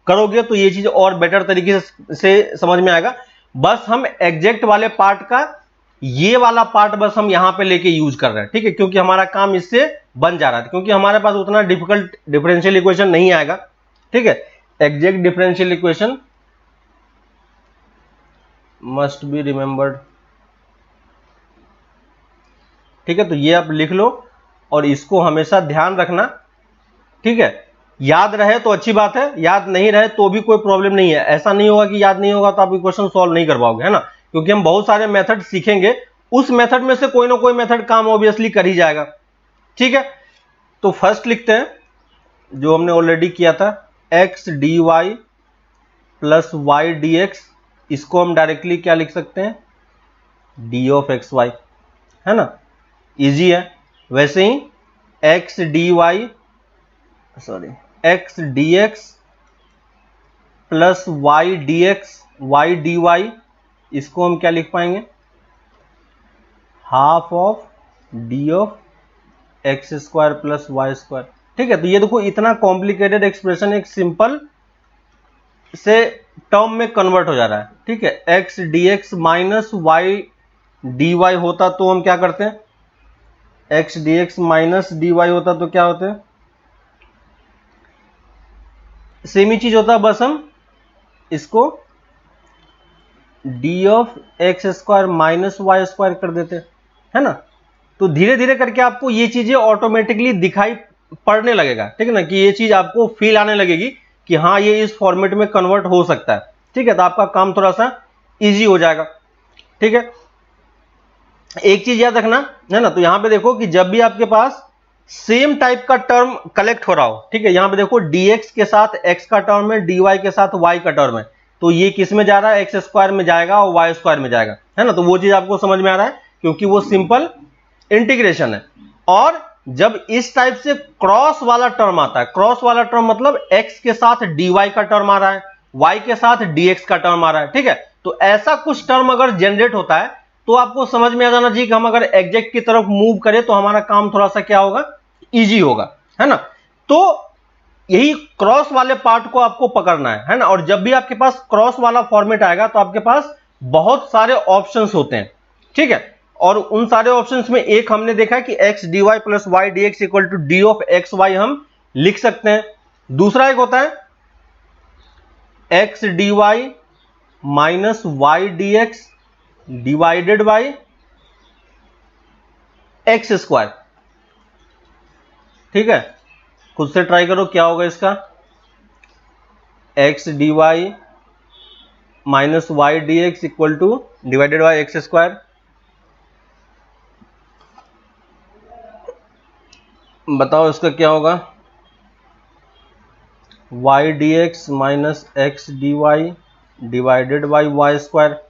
S1: करोगे तो ये चीज और बेटर तरीके से समझ में आएगा। बस हम एग्जैक्ट वाले पार्ट का ये वाला पार्ट बस हम यहां पे लेके यूज कर रहे हैं। ठीक है, क्योंकि हमारा काम इससे बन जा रहा है, क्योंकि हमारे पास उतना डिफिकल्ट डिफरेंशियल इक्वेशन नहीं आएगा। ठीक है, exact differential equation must be remembered. ठीक है, तो ये आप लिख लो और इसको हमेशा ध्यान रखना। ठीक है, याद रहे तो अच्छी बात है, याद नहीं रहे तो भी कोई प्रॉब्लम नहीं है। ऐसा नहीं होगा कि याद नहीं होगा तो आप इक्वेशन सॉल्व नहीं कर पाओगे, है ना, क्योंकि हम बहुत सारे मेथड सीखेंगे, उस मेथड में से कोई ना कोई मेथड काम ऑब्वियसली कर ही जाएगा। ठीक है, तो फर्स्ट लिखते हैं जो हमने ऑलरेडी किया था, x D y plus Y D x, इसको हम डायरेक्टली क्या लिख सकते हैं, डी ऑफ एक्स वाई, है ना, इजी है। वैसे ही X D Y X D x plus Y D x Y D Y, इसको हम क्या लिख पाएंगे, half of D of x square plus Y square. ठीक है, तो ये देखो इतना कॉम्प्लिकेटेड एक्सप्रेशन एक सिंपल से टर्म में कन्वर्ट हो जा रहा है। ठीक है, x D x minus Y D Y होता तो हम क्या करते हैं, X D x minus D Y होता तो क्या होते हैं, सेम ही चीज होता, बस हम इसको d of x square minus y square कर देते, है ना। तो धीरे धीरे करके आपको ये चीजें ऑटोमेटिकली दिखाई पड़ने लगेगा। ठीक है ना, कि ये चीज आपको फील आने लगेगी कि हाँ ये इस फॉर्मेट में कन्वर्ट हो सकता है। ठीक है, तो आपका काम थोड़ा सा इजी हो जाएगा। ठीक है, एक चीज याद रखना, है ना, तो यहां पे देखो कि जब भी आपके पास सेम टाइप का टर्म कलेक्ट हो रहा हो, ठीक है, यहां पे देखो dx के साथ x का टर्म है, dy के साथ y का टर्म है, तो ये किस में जा रहा है, एक्स स्क्वायर में जाएगा और वाई स्क्वायर में जाएगा, है ना। तो वो चीज आपको समझ में आ रहा है क्योंकि वो सिंपल इंटीग्रेशन है। और जब इस टाइप से क्रॉस वाला टर्म आता है, क्रॉस वाला टर्म मतलब x के साथ dy का टर्म आ रहा है, y के साथ dx का टर्म आ रहा है। ठीक है, तो ऐसा कुछ टर्म अगर जनरेट होता है तो आपको समझ में आ जाना चाहिए कि हम अगर एग्जैक्ट की तरफ मूव करें तो हमारा काम थोड़ा सा क्या होगा, इजी होगा, है ना। तो यही क्रॉस वाले पार्ट को आपको पकड़ना है ना। और जब भी आपके पास क्रॉस वाला फॉर्मेट आएगा तो आपके पास बहुत सारे ऑप्शंस होते हैं। ठीक है, और उन सारे ऑप्शंस में एक हमने देखा है कि x D y plus Y D x equal to d of x y हम लिख सकते हैं। दूसरा एक होता है x D y minus Y D x divided by x square. ठीक है, खुद से ट्राई करो क्या होगा इसका, x D y minus Y D x equal to divided by x square. बताओ इसका क्या होगा, y D x minus x D y divided by Y square,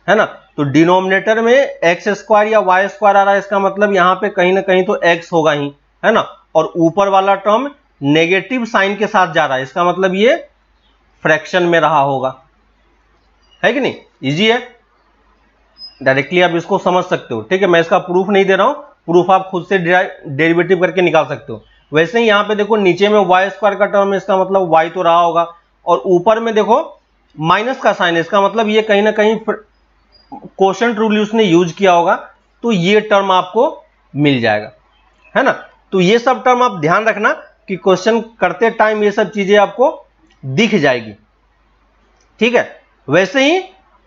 S1: है ना। तो डिनोमिनेटर में एक्स स्क्वायर या वाई स्क्वायर आ रहा है, इसका मतलब यहां पे कहीं ना कहीं तो एक्स होगा ही, है ना। और ऊपर वाला टर्म नेगेटिव साइन के साथ जा रहा है, इसका मतलब ये फ्रैक्शन में रहा होगा, है कि नहीं। इजी है, डायरेक्टली आप इसको समझ सकते हो। ठीक है, मैं इसका प्रूफ नहीं दे रहा हूं, प्रूफ आप खुद से डेरिवेटिव करके निकाल सकते हो। वैसे ही यहां पे देखो नीचे में वाई स्क्वायर का टर्म है, इसका मतलब वाई तो रहा होगा, और ऊपर में देखो माइनस का साइन है, इसका मतलब ये कहीं ना कहीं क्वोशंट रूल उसने यूज किया होगा, तो ये टर्म आपको मिल जाएगा, है ना। तो ये सब टर्म आप ध्यान रखना कि क्वेश्चन करते टाइम ये सब चीजें आपको दिख जाएगी, ठीक है। वैसे ही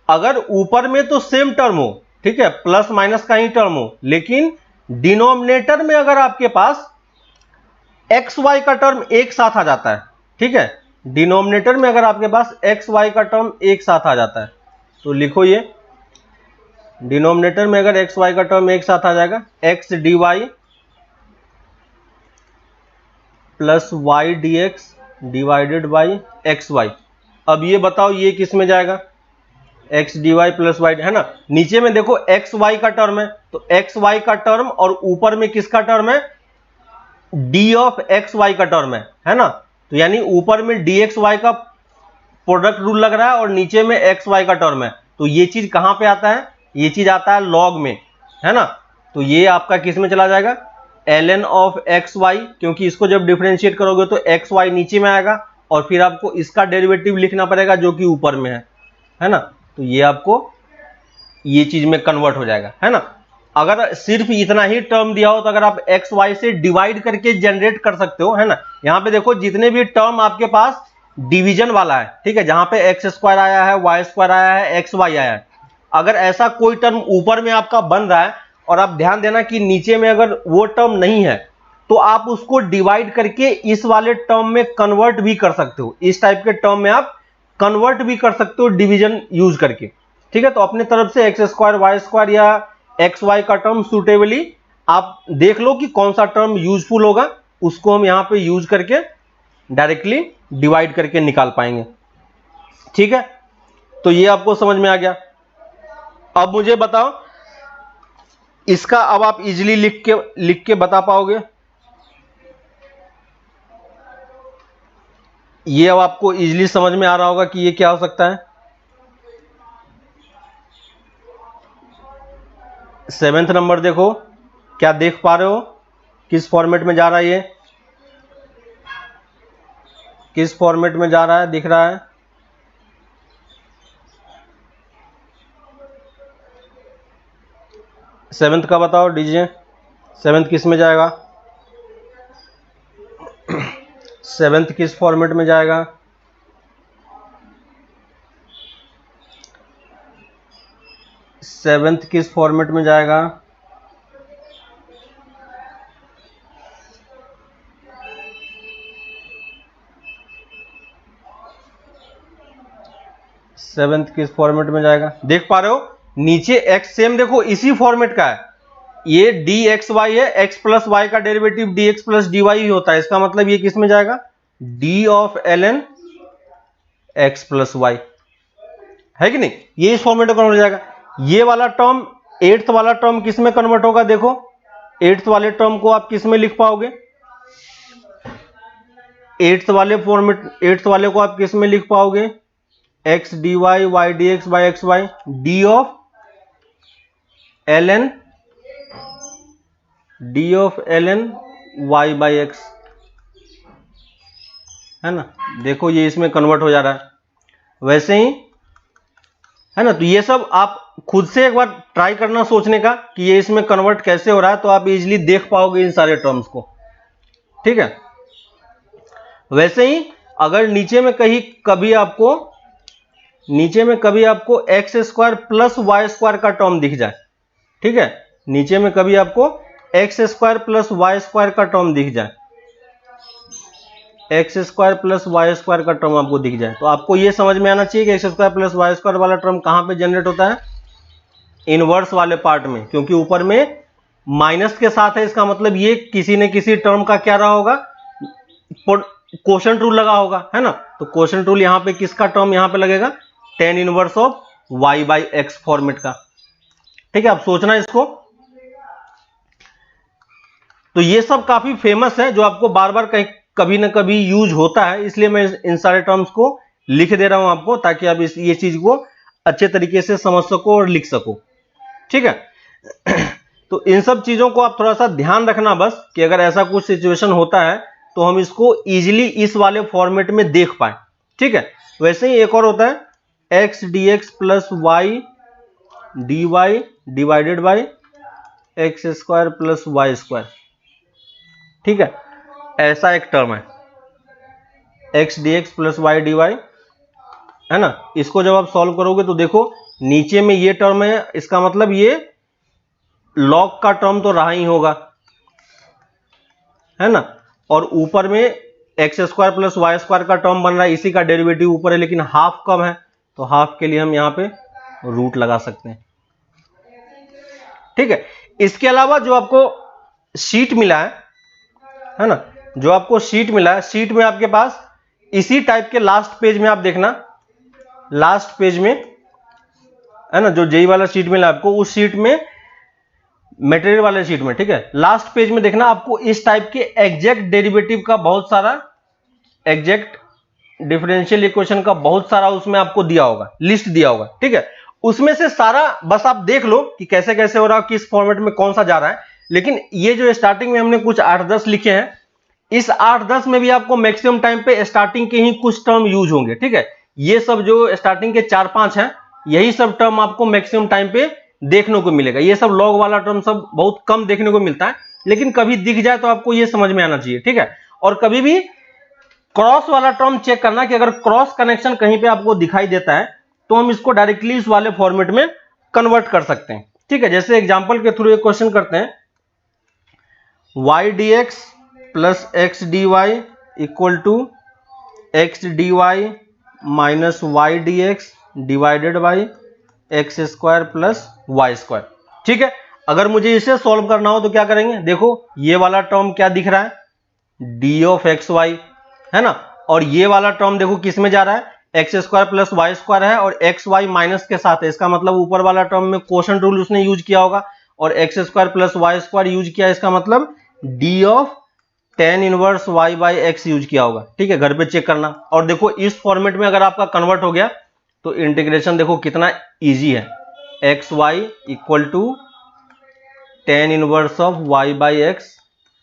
S1: अगर ऊपर में तो सेम टर्म हो, ठीक है, प्लस माइनस का ही टर्म हो, लेकिन डिनोमिनेटर में अगर आपके पास एक्स वाई का टर्म एक साथ आ जाता है, ठीक है, डिनोमिनेटर में अगर आपके पास एक्स वाई का टर्म एक साथ आ जाता है, तो लिखो ये डिनोमिनेटर में अगर एक्स वाई का टर्म एक साथ आ जाएगा, x D y plus Y D x divided by x y. अब ये बताओ ये किस में जाएगा, x D y plus y, है ना। नीचे में देखो एक्स वाई का टर्म है, तो एक्स वाई का टर्म और ऊपर में किसका टर्म है, डी ऑफ एक्स वाई का टर्म है ना। तो यानी ऊपर में डी एक्स वाई का प्रोडक्ट रूल लग रहा है और नीचे में एक्स वाई का टर्म है, तो ये चीज कहां पे आता है, ये चीज आता है लॉग में, है ना। तो ये आपका किस में चला जाएगा, ln ऑफ एक्स वाई, क्योंकि इसको जब डिफरेंशिएट करोगे तो एक्स वाई नीचे में आएगा और फिर आपको इसका डेरिवेटिव लिखना पड़ेगा जो कि ऊपर में है ना। तो ये आपको ये चीज में कन्वर्ट हो जाएगा, है ना। अगर सिर्फ इतना ही टर्म दिया हो तो अगर आप एक्स वाई से डिवाइड करके जनरेट कर सकते हो, है ना। यहां पे देखो जितने भी टर्म आपके पास डिवीजन वाला है, ठीक है, जहां पे एक्स स्क्वायर आया है, वाई स्क्वायर आया है, एक्स वाई आया है, अगर ऐसा कोई टर्म ऊपर में आपका बन रहा है और आप ध्यान देना कि नीचे में अगर वो टर्म नहीं है तो आप उसको डिवाइड करके इस वाले टर्म में कन्वर्ट भी कर सकते हो, इस टाइप के टर्म में आप कन्वर्ट भी कर सकते हो डिवीजन यूज करके, ठीक है। तो अपने तरफ से एक्स स्क्वायर वाई स्क्वायर या एक्स वाई का टर्म सुटेबली आप देख लो कि कौन सा टर्म यूजफुल होगा, उसको हम यहां पे यूज करके डायरेक्टली डिवाइड करके निकाल पाएंगे, ठीक है। तो ये आपको समझ में आ गया। अब मुझे बताओ इसका, अब आप इजीली लिख के बता पाओगे, ये अब आपको इजीली समझ में आ रहा होगा कि ये क्या हो सकता है। 7th नंबर देखो, क्या देख पा रहे हो किस फॉर्मेट में जा रहा है, ये किस फॉर्मेट में जा रहा है, दिख रहा है। सेवेंथ का बताओ दीजिए, 7th किस में जाएगा, 7th किस फॉर्मेट में जाएगा, सेवेंथ किस फॉर्मेट में जाएगा, सेवेंथ किस फॉर्मेट में जाएगा, देख पा रहे हो नीचे एक्स सेम देखो इसी फॉर्मेट का है, ये डी एक्स वाई है, एक्स प्लस वाई का derivative d x plus d y ही होता है, इसका मतलब ये किस में जाएगा, d of l n x plus y, है कि नहीं, ये इस फॉर्मेट में कन्वर्ट हो जाएगा। ये वाला टर्म 8th वाला टर्म किस में कन्वर्ट होगा, देखो 8th वाले टर्म को आप किस में लिख पाओगे, 8th वाले फॉर्मेट, 8th वाले को आप किस में लिख पाओगे, x D y y D x by x Y, d of l n y by x, है ना। देखो ये इसमें कन्वर्ट हो जा रहा है, वैसे ही है ना। तो ये सब आप खुद से एक बार ट्राई करना सोचने का कि ये इसमें कन्वर्ट कैसे हो रहा है, तो आप इजीली देख पाओगे इन सारे टर्म्स को, ठीक है। वैसे ही अगर नीचे में कभी आपको x square plus Y square का टर्म दिख जाए, ठीक है, नीचे में कभी आपको x square plus Y square का टर्म दिख जाए, x square plus Y square का टर्म आपको दिख जाए, तो आपको ये समझ में आना चाहिए कि x square plus Y square वाला टर्म कहां पे जनरेट होता है, इनवर्स वाले पार्ट में, क्योंकि ऊपर में माइनस के साथ है, इसका मतलब ये किसी न किसी टर्म का क्या रहा होगा, क्वोशंट रूल लगा होगा, है ना। तो क्वोशंट रूल यहां पे किसका टर्म यहां पे लगेगा, tan inverse of y by x format का, ठीक है। आप सोचना इसको, तो ये सब काफी फेमस है जो आपको बार बार कहीं कभी ना कभी यूज होता है, इसलिए मैं इन सारे टर्म्स को लिख दे रहा हूं आपको, ताकि आप ये चीज को अच्छे तरीके से समझ सको और लिख सको, ठीक है। तो इन सब चीजों को आप थोड़ा सा ध्यान रखना बस, कि अगर ऐसा कुछ सिचुएशन होता है तो हम इसको इजीली इस वाले फॉर्मेट में देख पाए, ठीक है। वैसे ही एक और होता है x D x plus Y D y divided by x square plus Y square, ठीक है। ऐसा एक टर्म है x D x plus Y D y, है ना। इसको जब आप सॉल्व करोगे तो देखो नीचे में ये टर्म है, इसका मतलब ये लॉग का टर्म तो रहा ही होगा, है ना। और ऊपर में x square plus Y square का टर्म बन रहा है, इसी का डेरिवेटिव ऊपर है, लेकिन हाफ कम है तो हाफ के लिए हम यहां पे रूट लगा सकते हैं, ठीक है। इसके अलावा जो आपको शीट मिला है ना, जो आपको शीट मिला है, शीट में आपके पास इसी टाइप के लास्ट पेज में आप देखना, लास्ट पेज में, है ना, जो जेई वाला शीट मिला आपको, उस शीट में मटेरियल वाले शीट में, ठीक है, लास्ट पेज में देखना आपको इस टाइप के एग्जैक्ट डेरिवेटिव का बहुत सारा, एग्जैक्ट डिफरेंशियल इक्वेशन का बहुत सारा उसमें आपको दिया होगा, लिस्ट दिया होगा, ठीक है। उसमें से सारा बस आप देख लो कि कैसे कैसे हो रहा है, किस फॉर्मेट में कौन सा जा रहा है। लेकिन ये जो स्टार्टिंग में हमने कुछ 8-10 लिखे हैं, इस 8-10 में भी आपको मैक्सिमम टाइम पे स्टार्टिंग के ही कुछ टर्म यूज होंगे, ठीक है। ये सब जो स्टार्टिंग के 4-5 हैं, यही सब टर्म आपको मैक्सिमम टाइम पे देखने को मिलेगा। ये सब लॉग वाला टर्म सब बहुत कम देखने को मिलता है, लेकिन कभी दिख जाए तो आपको ये समझ में आना चाहिए, ठीक है। और कभी भी क्रॉस वाला टर्म चेक करना कि अगर क्रॉस कनेक्शन कहीं पे आपको दिखाई देता है तो हम इसको डायरेक्टली इस वाले फॉर्मेट में कन्वर्ट कर सकते हैं, ठीक है। जैसे एग्जांपल के थ्रू एक क्वेश्चन करते हैं, y dx plus x D y equal to x D y minus Y D x divided by x square plus Y square, ठीक है। अगर मुझे इसे सॉल्व करना हो तो क्या करेंगे, देखो ये वाला टर्म क्या दिख रहा है, डी ऑफ एक्स वाई, है ना। और ये वाला टर्म देखो किस में जा रहा है, x square plus Y square है और एक्स वाई माइनस के साथ है, इसका मतलब ऊपर वाला टर्म में क्वोशंट रूल उसने यूज किया होगा और x square plus Y square use किया, इसका मतलब d of tan inverse y by x use किया होगा, ठीक है। घर पे चेक करना। और देखो इस फॉर्मेट में अगर आपका कन्वर्ट हो गया तो इंटीग्रेशन देखो कितना इजी है, x Y equal to tan inverse of y by X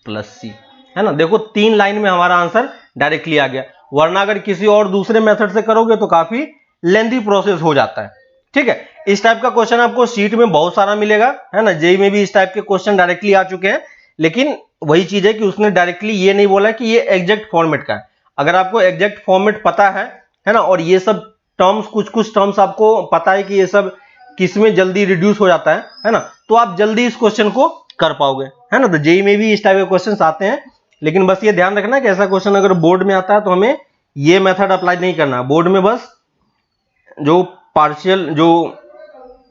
S1: plus C, है ना। देखो 3 लाइन में हमारा आंसर डायरेक्टली आ गया, वरना अगर किसी और दूसरे मेथड से करोगे तो काफी लेंथी प्रोसेस हो जाता है, ठीक है। इस टाइप का क्वेश्चन आपको शीट में बहुत सारा मिलेगा, है ना। जेई में भी इस टाइप के क्वेश्चन डायरेक्टली आ चुके हैं, लेकिन वही चीज है कि उसने डायरेक्टली ये नहीं बोला कि ये एग्जैक्ट फॉर्मेट का है। अगर आपको एग्जैक्ट फॉर्मेट पता है ना, और ये सब टर्म्स, कुछ टर्म्स आपको पता है कि ये सब किसमें जल्दी रिड्यूस हो जाता है ना, तो आप जल्दी इस क्वेश्चन को कर पाओगे, है ना। तो जेई में भी इस टाइप के क्वेश्चन आते हैं, लेकिन बस ये ध्यान रखना कि ऐसा क्वेश्चन अगर बोर्ड में आता है तो हमें ये मेथड अप्लाई नहीं करना। बोर्ड में बस जो पार्शियल, जो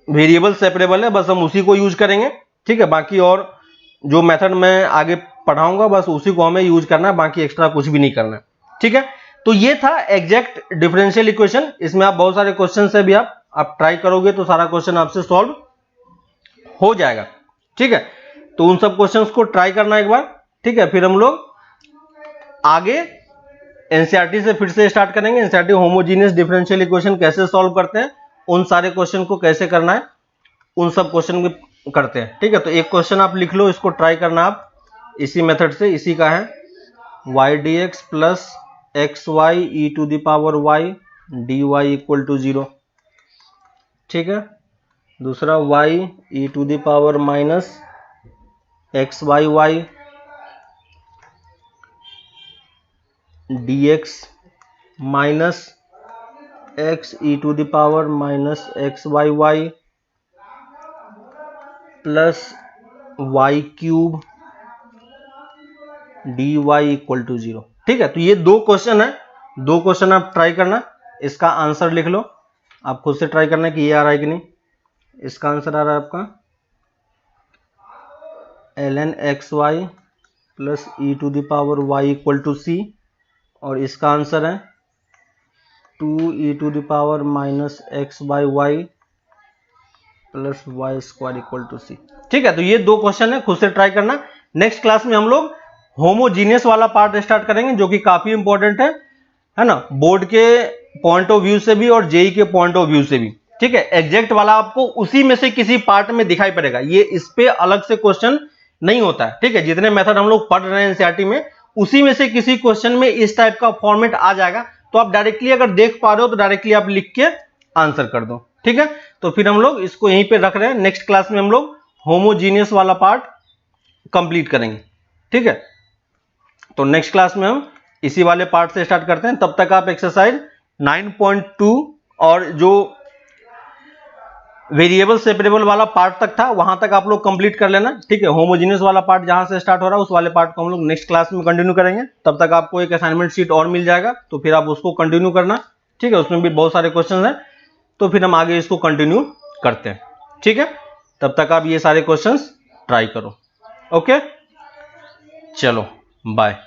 S1: वेरिएबल सेपरेबल है, बस हम उसी को यूज करेंगे, ठीक है। बाकी और जो मेथड मैं आगे पढ़ाऊंगा बस उसी को हमें यूज करना है, बाकी एक्स्ट्रा कुछ भी नहीं करना है, ठीक है। तो ये था एग्जैक्ट डिफरेंशियल इक्वेशन। इसमें आप बहुत सारे क्वेश्चन से भी आप ट्राई करोगे तो सारा क्वेश्चन आपसे सॉल्व हो जाएगा, ठीक है। तो उन सब क्वेश्चंस को ट्राई करना एक बार, ठीक है। फिर हम लोग आगे एनसीईआरटी से फिर से स्टार्ट करेंगे। एनसीईआरटी होमोजेनियस डिफरेंशियल इक्वेशन कैसे सॉल्व करते हैं, उन सारे क्वेश्चन को कैसे करना है, उन सब क्वेश्चन को करते हैं, ठीक है। तो एक क्वेश्चन आप लिख लो, इसको ट्राई करना आप इसी मेथड से, इसी का है y D x plus x y e to the power y D y equal to 0, ठीक है। दूसरा y e to the power minus x y y D x minus x e to the power minus x y y plus y cube d y equal to 0, ठीक है। तो ये 2 question है, 2 question आप try करना, इसका answer लिख लो, आप खुद से ट्राई करना कि ये आ रहा है कि नहीं। इसका आंसर आ रहा है आपका ln X Y plus E to the power Y equal to C, और इसका आंसर है 2 E to the power minus X by Y plus Y square equal to C, ठीक है। तो ये 2 क्वेश्चन है, खुद से ट्राई करना। नेक्स्ट क्लास में हम लोग होमोजीनियस वाला पार्ट स्टार्ट करेंगे, जो कि काफी इंपॉर्टेंट है ना, बोर्ड के पॉइंट ऑफ व्यू से भी और जेई के पॉइंट ऑफ व्यू से भी, ठीक है। एग्जैक्ट वाला आपको उसी में से किसी पार्ट में दिखाई पड़ेगा, ये इस पे अलग से क्वेश्चन नहीं होता है, ठीक है। जितने मेथड हम लोग पढ़ रहे हैं एनसीईआरटी में, उसी में से किसी क्वेश्चन में इस टाइप का फॉर्मेट आ जाएगा, तो आप डायरेक्टली अगर देख पा रहे हो तो डायरेक्टली आप लिख के आंसर कर दो, ठीक है। तो फिर हम लोग इसको यहीं पे रख रहे हैं, नेक्स्ट क्लास में हम लोग होमोजीनियस वाला पार्ट कंप्लीट करेंगे, ठीक है। तो नेक्स्ट क्लास में हम इसी वाले पार्ट से स्टार्ट करते हैं। तब तक आप एक्सरसाइज 9.2 और जो वेरिएबल सेपरेबल वाला पार्ट तक था वहां तक आप लोग कंप्लीट कर लेना, ठीक है। होमोजीनियस वाला पार्ट जहां से स्टार्ट हो रहा है उस वाले पार्ट को हम लोग नेक्स्ट क्लास में कंटिन्यू करेंगे। तब तक आपको एक असाइनमेंट शीट और मिल जाएगा, तो फिर आप उसको कंटिन्यू करना, ठीक है। उसमें भी बहुत सारे क्वेश्चन हैं, तो फिर हम आगे इसको कंटिन्यू करते हैं, ठीक है। तब तक आप ये सारे क्वेश्चंस ट्राई करो, ओके। चलो बाय।